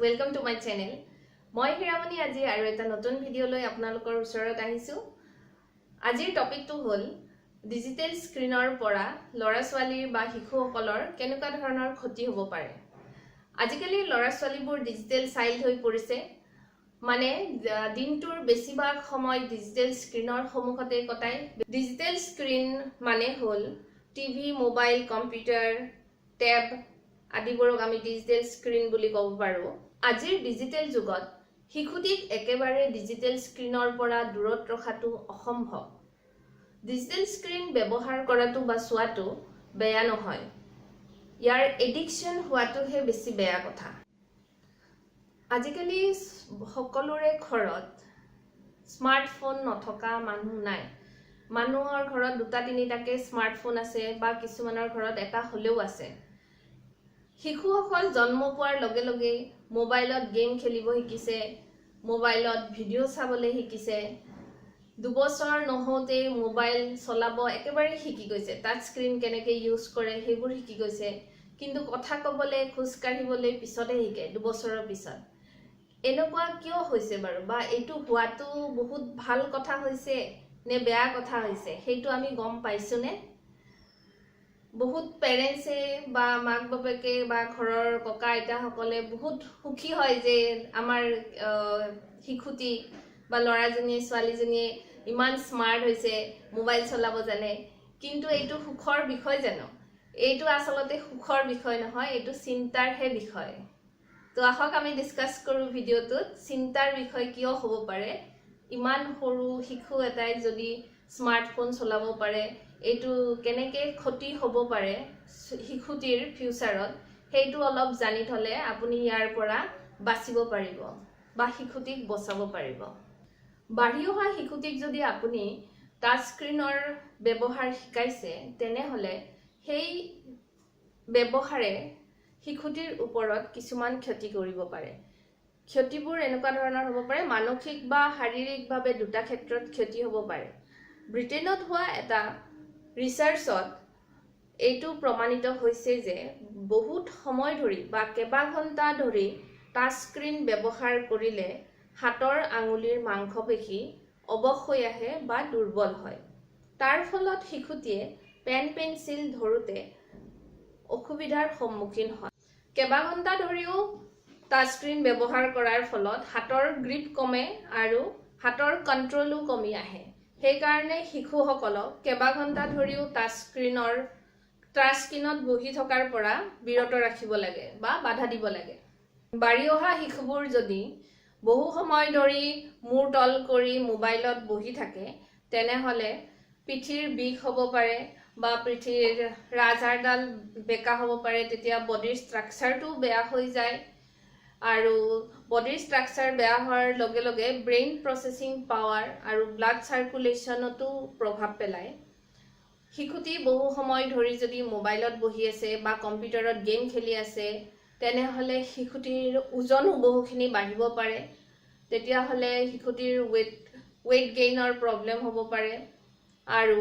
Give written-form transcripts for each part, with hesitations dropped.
Welcome to my channel. মই হিৰামণি আজি আৰু এটা নতুন ভিডিও লৈ আপোনালোকৰ ওচৰত আহিছো। আজিৰ টপিকটো হ'ল ডিজিটেল স্ক্ৰিনৰ পৰা লৰা-ছোৱালীৰ বা শিশুসকলৰ কেনেকুৱা ধৰণৰ ক্ষতি হ'ব পাৰে। আজিকালি লৰা-ছোৱালীবোৰ ডিজিটেল চাইল্ড হৈ পৰিছে। মানে দিনটোৰ বেছিভাগ সময় ডিজিটেল স্ক্ৰিনৰ সন্মুখতে কটায়। ডিজিটেল স্ক্ৰিন মানে হ'ল টিভি, মোবাইল, কম্পিউটাৰ, ট্যাব আদিবোৰক আমি ডিজিটেল স্ক্ৰিন বুলি ক'ব পাৰো। আজিৰ ডিজিটেল যুগত শিশুটিক একেবাৰে ডিজিটেল স্ক্ৰিনৰ পৰা দূৰত ৰখাটো অসম্ভৱ। ডিজিটেল স্ক্ৰিন ব্যৱহাৰ কৰাটো বা চোৱাটো বেয়া নহয়, ইয়াৰ এডিকশ্যন হোৱাটোহে বেছি বেয়া কথা। আজিকালি সকলোৰে ঘৰত স্মাৰ্টফোন নথকা মানুহ নাই। মানুহৰ ঘৰত দুটা তিনিটাকে স্মাৰ্টফোন আছে বা কিছুমানৰ ঘৰত এটা হ'লেও আছে। শিশুসকল জন্ম পোৱাৰ লগে লগে মোবাইলত গেম খেলিব শিকিছে, মোবাইলত ভিডিঅ' চাবলৈ শিকিছে। 2 বছৰ নহওঁতে মোবাইল চলাব একেবাৰে শিকি গৈছে। টাচ স্ক্ৰিন কেনেকৈ ইউজ কৰে সেইবোৰ শিকি গৈছে। কিন্তু কথা ক'বলৈ, খোজ কাঢ়িবলৈ পিছতহে শিকে 2 বছৰৰ পিছত। এনেকুৱা কিয় হৈছে বাৰু? বা এইটো হোৱাটো বহুত ভাল কথা হৈছে নে বেয়া কথা হৈছে সেইটো আমি গম পাইছোনে? বহুত পেৰেণ্টছে বা মাক বাপেকে বা ঘৰৰ ককা আইতাসকলে বহুত সুখী হয় যে আমাৰ শিশুটি বা ল'ৰাজনীয়ে ছোৱালীজনীয়ে ইমান স্মাৰ্ট হৈছে, মোবাইল চলাব জানে। কিন্তু এইটো সুখৰ বিষয় জানো? এইটো আচলতে সুখৰ বিষয় নহয়, এইটো চিন্তাৰহে বিষয়। তো আহক আমি ডিছকাছ কৰোঁ ভিডিঅ'টোত চিন্তাৰ বিষয় কিয় হ'ব পাৰে। ইমান সৰু শিশু এটাই যদি স্মাৰ্টফোন চলাব পাৰে, এইটো কেনেকৈ ক্ষতি হ'ব পাৰে শিশুটিৰ ফিউচাৰত, সেইটো অলপ জানি থ'লে আপুনি ইয়াৰ পৰা বাচিব পাৰিব বা শিশুটিক বচাব পাৰিব। বাঢ়ি অহা শিশুটিক যদি আপুনি টাচ স্ক্ৰিনৰ ব্যৱহাৰ শিকাইছে, তেনেহ'লে সেই ব্যৱহাৰে শিশুটিৰ ওপৰত কিছুমান ক্ষতি কৰিব পাৰে। ক্ষতিবোৰ এনেকুৱা ধৰণৰ হ'ব পাৰে, মানসিক বা শাৰীৰিকভাৱে দুটা ক্ষেত্ৰত ক্ষতি হ'ব পাৰে। ব্ৰিটেইনত হোৱা এটা ৰিচাৰ্চত এইটো প্ৰমাণিত হৈছে যে বহুত সময় ধৰি বা কেইবা ঘণ্টা ধৰি টাচ স্ক্ৰিন ব্যৱহাৰ কৰিলে হাতৰ আঙুলিৰ মাংসপেশী অৱশ হৈ আহে বা দুৰ্বল হয়। তাৰ ফলত শিশুটিয়ে পেন পেঞ্চিল ধৰোঁতে অসুবিধাৰ সন্মুখীন হয়। কেইবা ঘণ্টা ধৰিও টাচ স্ক্ৰিন ব্যৱহাৰ কৰাৰ ফলত হাতৰ গ্ৰিপ কমে আৰু হাতৰ কণ্ট্ৰলো কমি আহে। সেইকাৰণে শিশুসকলক কেইবা ঘণ্টা ধৰিও টাচ স্ক্ৰিনত বহি থকাৰ পৰা বিৰত ৰাখিব লাগে বা বাধা দিব লাগে। বাঢ়ি অহা শিশুবোৰ যদি বহু সময় ধৰি মূৰ তল কৰি মোবাইলত বহি থাকে, তেনেহ'লে পিঠিৰ বিষ হ'ব পাৰে বা পিঠিৰ ৰাজহাড়ডাল বেকা হ'ব পাৰে। তেতিয়া বডিৰ ষ্ট্ৰাকচাৰটো বেয়া হৈ যায় আৰু বডিৰ ষ্ট্ৰাকচাৰ বেয়া হোৱাৰ লগে লগে ব্ৰেইন প্ৰচেছিং পাৱাৰ আৰু ব্লাড চাৰ্কুলেশ্যনতো প্ৰভাৱ পেলায়। শিশুটি বহু সময় ধৰি যদি মোবাইলত বহি আছে বা কম্পিউটাৰত গেম খেলি আছে, তেনেহ'লে শিশুটিৰ ওজনো বহুখিনি বাঢ়িব পাৰে। তেতিয়াহ'লে শিশুটিৰ ৱেইট গেইনৰ প্ৰব্লেম হ'ব পাৰে আৰু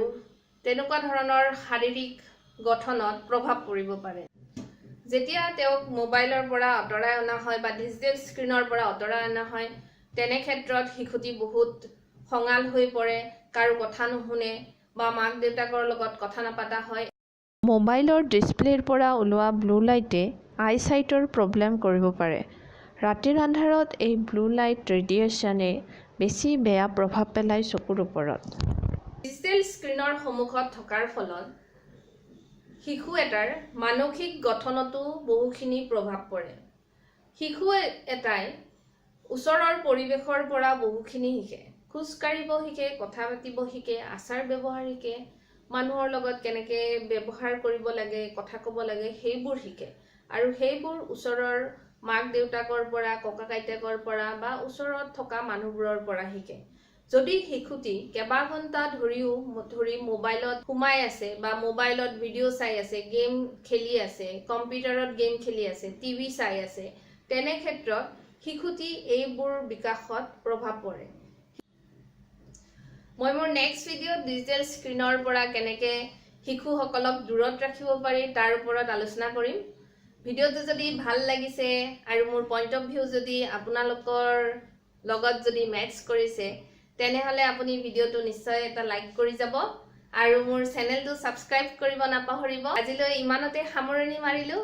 তেনেকুৱা ধৰণৰ শাৰীৰিক গঠনত প্ৰভাৱ পৰিব পাৰে। যেতিয়া তেওঁক মোবাইলৰ পৰা আঁতৰাই অনা হয় বা ডিজিটেল স্ক্ৰিনৰ পৰা আঁতৰাই অনা হয়, তেনে ক্ষেত্ৰত শিশুটি বহুত খঙাল হৈ পৰে, কাৰো কথা নুশুনে বা মাক দেউতাকৰ লগত কথা নাপাতা হয়। মোবাইলৰ ডিছপ্লেৰ পৰা ওলোৱা ব্লু লাইটে আই চাইটৰ প্ৰব্লেম কৰিব পাৰে। ৰাতিৰ আন্ধাৰত এই ব্লু লাইট ৰেডিয়েশ্যনে বেছি বেয়া প্ৰভাৱ পেলায় চকুৰ ওপৰত। ডিজিটেল স্ক্ৰিনৰ সন্মুখত থকাৰ ফলত শিশু এটাৰ মানসিক গঠনতো বহুখিনি প্ৰভাৱ পৰে। শিশু এটাই ওচৰৰ পৰিৱেশৰ পৰা বহুখিনি শিকে। খোজ কাঢ়িব শিকে, কথা পাতিব শিকে, আচাৰ ব্যৱহাৰ শিকে, মানুহৰ লগত কেনেকৈ ব্যৱহাৰ কৰিব লাগে, কথা ক'ব লাগে সেইবোৰ শিকে। আৰু সেইবোৰ ওচৰৰ মাক দেউতাকৰ পৰা, ককা আইতাকৰ পৰা বা ওচৰত থকা মানুহবোৰৰ পৰা শিকে। যদি শিশুটি কেইবা ঘণ্টা ধৰি মোবাইলত সোমাই আছে বা মোবাইলত ভিডিঅ' চাই আছে, গেম খেলি আছে, কম্পিউটাৰত গেম খেলি আছে, টিভি চাই আছে, তেনে ক্ষেত্ৰত শিশুটি এইবোৰ বিকাশত প্ৰভাৱ পৰে। মই মোৰ নেক্সট ভিডিঅ'ত ডিজিটেল স্ক্ৰিনৰ পৰা কেনেকৈ শিশুসকলক দূৰত ৰাখিব পাৰি তাৰ ওপৰত আলোচনা কৰিম। ভিডিঅ'টো যদি ভাল লাগিছে আৰু মোৰ পইণ্ট অফ ভিউ যদি আপোনালোকৰ লগত যদি মেটচ কৰিছে তেনেহ'লে আপুনি ভিডিঅ'টো নিশ্চয় এটা লাইক কৰি যাব আৰু মোৰ চেনেলটো ছাবস্ক্ৰাইব কৰিব নাপাহৰিব। আজিলৈ ইমানতে সামৰণি মাৰিলোঁ।